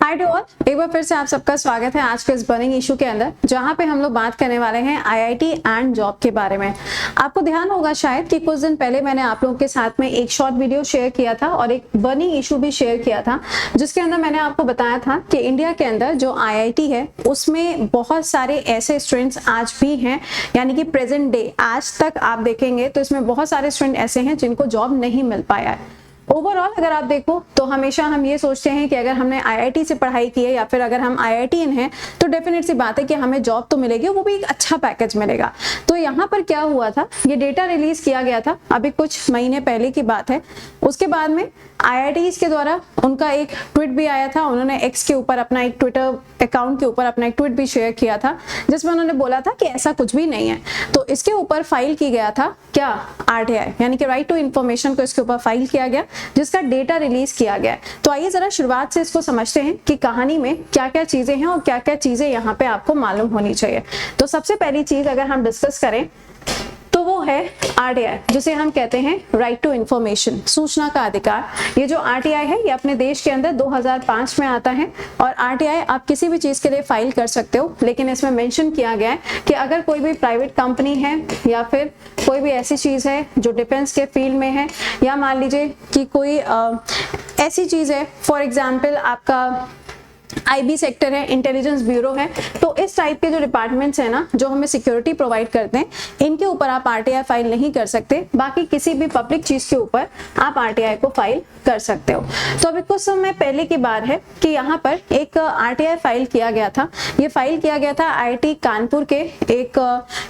Hi to all, एक बार फिर से आप सबका स्वागत है आज के इस बर्निंग इशू के अंदर, जहां पे हम लोग बात करने वाले हैं आईआईटी एंड जॉब के बारे में। आपको ध्यान होगा शायद कि कुछ दिन पहले मैंने आप लोगों के साथ में एक शॉर्ट वीडियो शेयर किया था और एक बर्निंग इशू भी शेयर किया था, जिसके अंदर मैंने आपको बताया था कि इंडिया के अंदर जो आईआईटी है उसमें बहुत सारे ऐसे स्टूडेंट्स आज भी हैं, यानी कि प्रेजेंट डे आज तक आप देखेंगे तो इसमें बहुत सारे स्टूडेंट ऐसे हैं जिनको जॉब नहीं मिल पाया है। ओवरऑल अगर आप देखो तो हमेशा हम ये सोचते हैं कि अगर हमने आईआईटी से पढ़ाई की है या फिर अगर हम आईआईटीएन हैं तो डेफिनेट सी बात है कि हमें जॉब तो मिलेगी, वो भी एक अच्छा पैकेज मिलेगा। तो यहाँ पर क्या हुआ था, ये डेटा रिलीज किया गया था अभी कुछ महीने पहले की बात है। उसके बाद में आईआईटीज के द्वारा उनका एक ट्वीट भी आया था, उन्होंने एक्स के ऊपर अपना एक ट्विटर अकाउंट के ऊपर अपना एक ट्वीट भी शेयर किया था जिसमें उन्होंने बोला था कि ऐसा कुछ भी नहीं है। तो इसके ऊपर फाइल की गया था क्या, आरटीआई यानी कि राइट टू इन्फॉर्मेशन को इसके ऊपर फाइल किया गया, जिसका डेटा रिलीज किया गया। तो आइए जरा शुरुआत से इसको समझते हैं कि कहानी में क्या क्या चीजें हैं और क्या क्या चीजें यहाँ पे आपको मालूम होनी चाहिए। तो सबसे पहली चीज अगर हम डिस्कस करें तो वो है आरटीआई, जिसे हम कहते हैं राइट टू इंफॉर्मेशन, सूचना का अधिकार। ये जो आरटीआई है ये अपने देश के अंदर 2005 में आता है और आरटीआई आप किसी भी चीज के लिए फाइल कर सकते हो, लेकिन इसमें मेंशन किया गया है कि अगर कोई भी प्राइवेट कंपनी है या फिर कोई भी ऐसी चीज है जो डिफेंस के फील्ड में है, या मान लीजिए कि कोई ऐसी चीज है, फॉर एग्जाम्पल आपका आईबी सेक्टर है, इंटेलिजेंस ब्यूरो है, तो इस टाइप के जो डिपार्टमेंट्स हैं ना जो हमें सिक्योरिटी प्रोवाइड करते हैं, इनके ऊपर आप आरटीआई फाइल नहीं कर सकते। बाकी किसी भी पब्लिक चीज के ऊपर आप आरटीआई को फाइल कर सकते हो। तो अभी कुछ समय पहले की बात है कि यहाँ पर एक आरटीआई फाइल किया गया था। ये फाइल किया गया था आईआईटी कानपुर के एक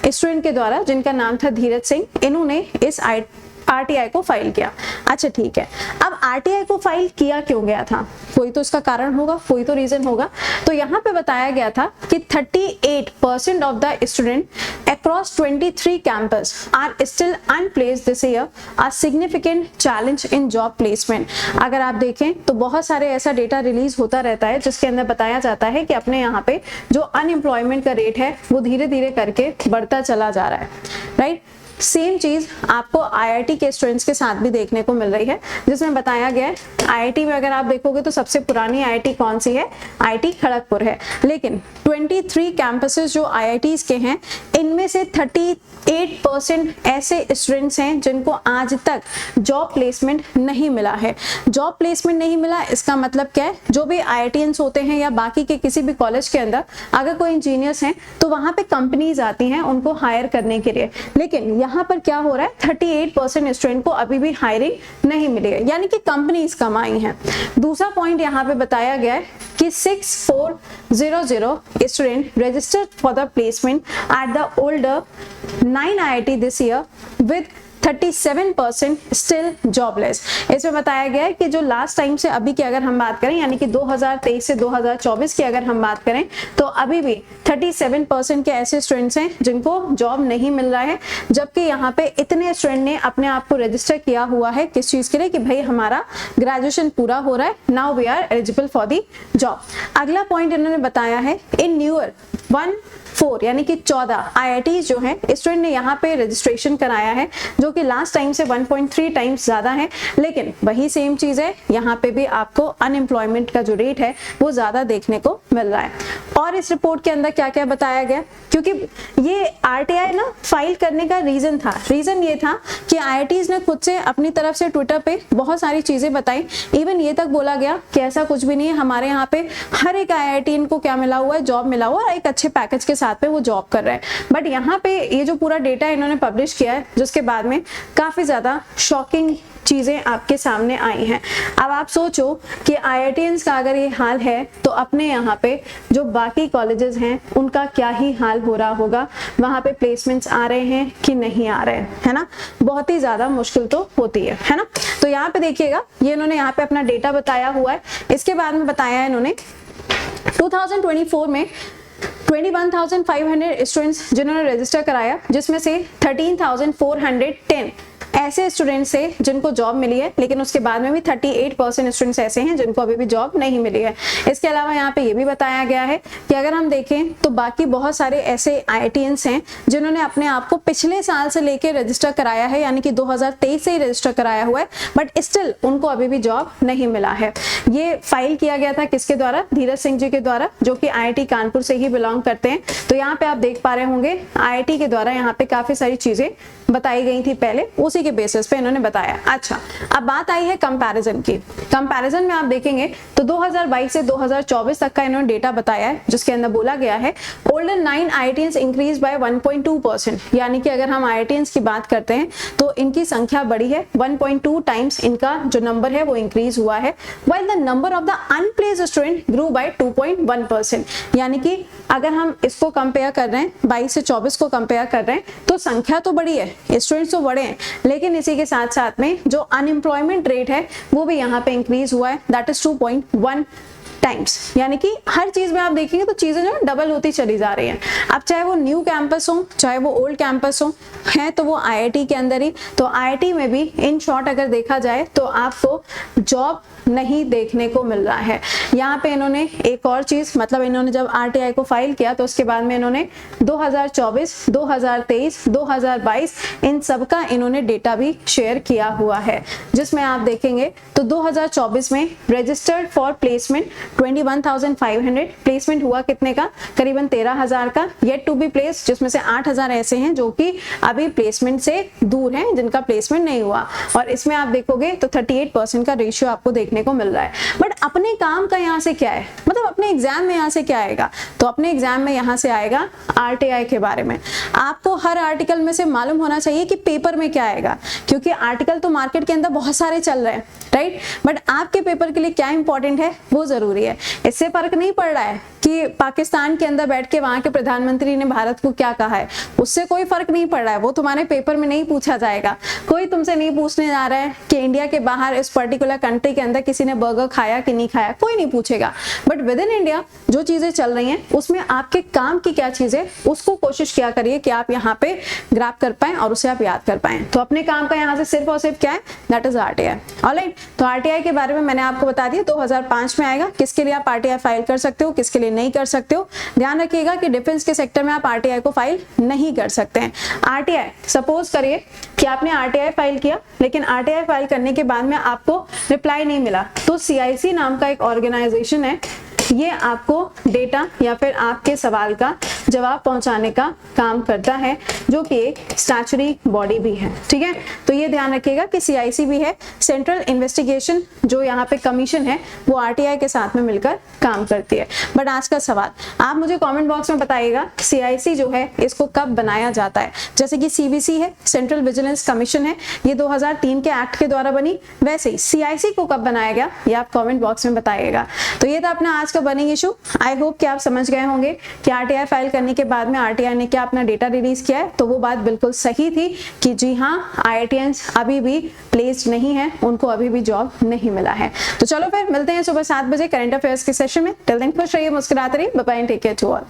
स्टूडेंट के द्वारा जिनका नाम था धीरज सिंह। इन्होंने इस आरटीआई को फाइल किया। अच्छा ठीक है, अब आरटीआई को फाइल किया क्यों गया था, कोई तो इसका कारण होगा, कोई तो रीजन होगा। तो यहाँ पे बताया गया था कि 38% of the student across 23 campus are still unplaced this year, a significant challenge in job placement. अगर आप देखें तो बहुत सारे ऐसा डेटा रिलीज होता रहता है जिसके अंदर बताया जाता है कि अपने यहाँ पे जो अनएम्प्लॉयमेंट का रेट है वो धीरे धीरे करके बढ़ता चला जा रहा है, राइट। सेम चीज आपको आईआईटी के स्टूडेंट्स के साथ भी देखने को मिल रही है, जिसमें बताया गया है आईआईटी में अगर आप देखोगे तो सबसे पुरानी आईआईटी कौन सी है, आईआईटी खड़गपुर है। लेकिन 23 कैंपसेस जो आईआईटीज के हैं, इनमें से 38% ऐसे स्टूडेंट्स हैं जिनको आज तक जॉब प्लेसमेंट नहीं मिला है। जॉब प्लेसमेंट नहीं मिला इसका मतलब क्या है, जो भी आईआईटीएंस होते हैं या बाकी के किसी भी कॉलेज के अंदर अगर कोई इंजीनियर्स हैं तो वहां पे कंपनीज आती हैं उनको हायर करने के लिए, लेकिन यहाँ पर क्या हो रहा है 38% स्टूडेंट को अभी भी हायरिंग नहीं मिली है, यानी कि कंपनीज कम आई हैं। दूसरा पॉइंट यहाँ पे बताया गया है कि 6400 student registered for the placement at the older 9 IIT this year with 37% still jobless. इसमें बताया गया है कि जो लास्ट टाइम से अभी की अगर हम बात करें, यानी कि 2023 से 2024 की अगर हम बात करें, तो अभी भी 37% के ऐसे स्टूडेंट्स हैं जिनको जॉब नहीं मिल रहा है, जबकि यहाँ पे इतने स्टूडेंट ने अपने आप को रजिस्टर किया हुआ है किस चीज के लिए, कि भाई हमारा ग्रेजुएशन पूरा हो रहा है, now we are eligible for the job. अगला पॉइंट इन्होंने बताया है इन न्यूअर 14 यानी कि 14 आईआईटी जो हैं स्टूडेंट ने यहाँ पे रजिस्ट्रेशन कराया है, जो कि लास्ट टाइम से 1.3 टाइम्स ज्यादा है। लेकिन वही सेम चीज है, यहाँ पे भी आपको अनएम्प्लॉयमेंट का जो रेट है वो ज्यादा देखने को मिल रहा है। और इस रिपोर्ट के अंदर क्या क्या बताया गया, क्योंकि ये आरटीआई ना फाइल करने का रीजन ये था कि आईआईटीज ने खुद से अपनी तरफ से ट्विटर पे बहुत सारी चीजें बताई। इवन ये तक बोला गया कि ऐसा कुछ भी नहीं है, हमारे यहाँ पे हर एक आईआईटीएन को क्या मिला हुआ है, जॉब मिला हुआ है, एक अच्छे पैकेज के साथ पे वो जॉब कर रहे हैं। बट यहाँ पे ये जो पूरा डेटा इन्होंने पब्लिश किया है, जिसके बाद में काफी ज्यादा शॉकिंग चीजें आपके सामने आई हैं। अब आप सोचो कि आईआईटीएंस का अगर ये हाल है तो अपने यहाँ पे जो बाकी कॉलेजेस हैं उनका क्या ही हाल हो रहा होगा, वहां पे प्लेसमेंट्स आ रहे हैं कि नहीं आ रहे हैं, है ना। बहुत ही ज्यादा मुश्किल तो होती है ना। तो यहाँ पे देखिएगा, ये इन्होंने यहाँ पे अपना डेटा बताया हुआ है। इसके बाद में बताया है इन्होंने 2024 में 21,500 स्टूडेंट्स जिन्होंने रजिस्टर कराया, जिसमें से 13,410 ऐसे स्टूडेंट्स थे जिनको जॉब मिली है, लेकिन उसके बाद में भी 38% स्टूडेंट्स ऐसे हैं जिनको अभी भी जॉब नहीं मिली है। इसके अलावा यहाँ पे ये भी बताया गया है कि अगर हम देखें तो बाकी बहुत सारे ऐसे IITians हैं जिन्होंने अपने आप को पिछले साल से लेके रजिस्टर कराया है, यानी कि 2023 से ही रजिस्टर कराया हुआ है, बट स्टिल उनको अभी भी जॉब नहीं मिला है। ये फाइल किया गया था किसके द्वारा? धीरज सिंह जी के द्वारा, जो कि IIT कानपुर से ही बिलोंग करते हैं। तो यहाँ पे आप देख पा रहे होंगे IIT के द्वारा यहाँ पे काफी सारी चीजें बताई गई थी पहले, उसी के बेसिस पे इन्होंने बताया। अच्छा, अब बात आई है कंपैरिजन की। कंपैरिजन में आप देखेंगे तो 2022 से 2024 तक का इन्होंने डेटा बताया है, जिसके अंदर बोला गया है ओल्डर 9 IITians इंक्रीज बाय 1.2%, यानी कि अगर हम IITians की बात करते हैं तो इनकी संख्या बढ़ी है, 1.2 टाइम्स इनका जो नंबर है वो इंक्रीज हुआ है, while the number of the unplaced student grew by 2.1%, यानी कि अगर हम इसको कंपेयर कर रहे हैं 22 से 24 को कंपेयर कर रहे हैं तो संख्या तो बढ़ी है, स्टूडेंट्स तो बढ़े हैं, लेकिन इसी के साथ साथ में जो अनएम्प्लॉयमेंट रेट है वो भी यहाँ पे इंक्रीज हुआ है, दैट इज 2.1 टाइम्स, यानी कि हर चीज में आप देखेंगे तो चीजें जो डबल होती चली जा रही हैं। अब चाहे वो न्यू कैंपस हो चाहे वो ओल्ड कैंपस हो, है तो वो IIT के अंदर ही, तो IIT में भी इन शॉर्ट अगर देखा जाए तो आपको जॉब नहीं देखने को मिल रहा है। यहाँ पे इन्होंने एक और चीज, मतलब इन्होंने जब RTI को फाइल किया तो उसके बाद में इन्होंने 2024, 2023, 2022 इन सब का इन्होंने डेटा भी शेयर किया हुआ है, जिसमें आप देखेंगे तो 2024 में रजिस्टर्ड फॉर प्लेसमेंट 21,500, प्लेसमेंट हुआ कितने का? करीबन 13,000 का। येट टू बी प्लेस, जिसमें से 8,000 ऐसे हैं जो कि अभी प्लेसमेंट से दूर हैं, जिनका प्लेसमेंट नहीं हुआ, और इसमें आप देखोगे तो 38% का रेशियो आपको देखने को मिल रहा है। बट अपने काम का यहाँ से क्या है, मतलब अपने एग्जाम में यहाँ से क्या आएगा? तो अपने एग्जाम में यहाँ से आएगा RTI के बारे में। आपको हर आर्टिकल में से मालूम होना चाहिए कि पेपर में क्या आएगा, क्योंकि आर्टिकल तो मार्केट के अंदर बहुत सारे चल रहे हैं, राइट, बट आपके पेपर के लिए क्या इंपॉर्टेंट है वो जरूरी है। इससे फर्क नहीं पड़ रहा है कि पाकिस्तान के अंदर बैठ के वहां के प्रधानमंत्री ने भारत को क्या कहा है, उससे कोई फर्क नहीं पड़ रहा है, वो तुम्हारे पेपर में नहीं पूछा जाएगा। कोई तुमसे नहीं पूछने जा रहा है कि इंडिया के बाहर इस पर्टिकुलर कंट्री के अंदर किसी ने बर्गर खाया कि नहीं खाया, कोई नहीं पूछेगा। बट विद इन इंडिया जो चीजें चल रही हैं उसमें आपके काम की क्या चीज है उसको कोशिश किया करिए कि आप यहाँ पे ग्रैब कर पाए और उसे आप याद कर पाए। तो अपने काम का यहाँ से सिर्फ और सिर्फ क्या है? That is RTI। ऑलराइट, तो RTI के बारे में मैंने आपको बता दिया, 2005 में आएगा। किसके लिए आप RTI फाइल कर सकते हो, किसके लिए नहीं कर सकते हो। ध्यान रखिएगा कि डिफेंस के सेक्टर में आप RTI को फाइल नहीं कर सकते हैं। RTI, सपोज करिए कि आपने RTI फाइल किया, लेकिन RTI फाइल करने के बाद में आपको रिप्लाई नहीं मिला, तो CIC नाम का एक ऑर्गेनाइजेशन है, ये आपको डेटा या फिर आपके सवाल का जवाब पहुंचाने का काम करता है, जो कि एक स्टैचुटरी बॉडी भी है। ठीक है, तो ये ध्यान रखिएगा कि CIC भी है, सेंट्रल इन्वेस्टिगेशन जो यहाँ पे कमीशन है वो RTI के साथ में मिलकर काम करती है। बट आज का सवाल आप मुझे कमेंट बॉक्स में बताइएगा, CIC जो है इसको कब बनाया जाता है? जैसे कि CVC है, सेंट्रल विजिलेंस कमीशन है, ये 2003 के एक्ट के द्वारा बनी, वैसे ही CIC को कब बनाया गया ये आप कमेंट बॉक्स में बताइएगा। तो ये था अपना आज का बर्निंग इशू। आई होप कि आप समझ गए होंगे कि RTI फाइल करने के बाद में RTI ने क्या अपना डेटा रिलीज किया है। तो वो बात बिल्कुल सही थी कि जी हाँ, IITians अभी भी प्लेस्ड नहीं है, उनको अभी भी जॉब नहीं मिला है। तो चलो फिर मिलते हैं सुबह 7 बजे करंट अफेयर्स के सेशन में। टिल देन खुश रहिए, मुस्कुराते रहिए, bye bye, take care to all.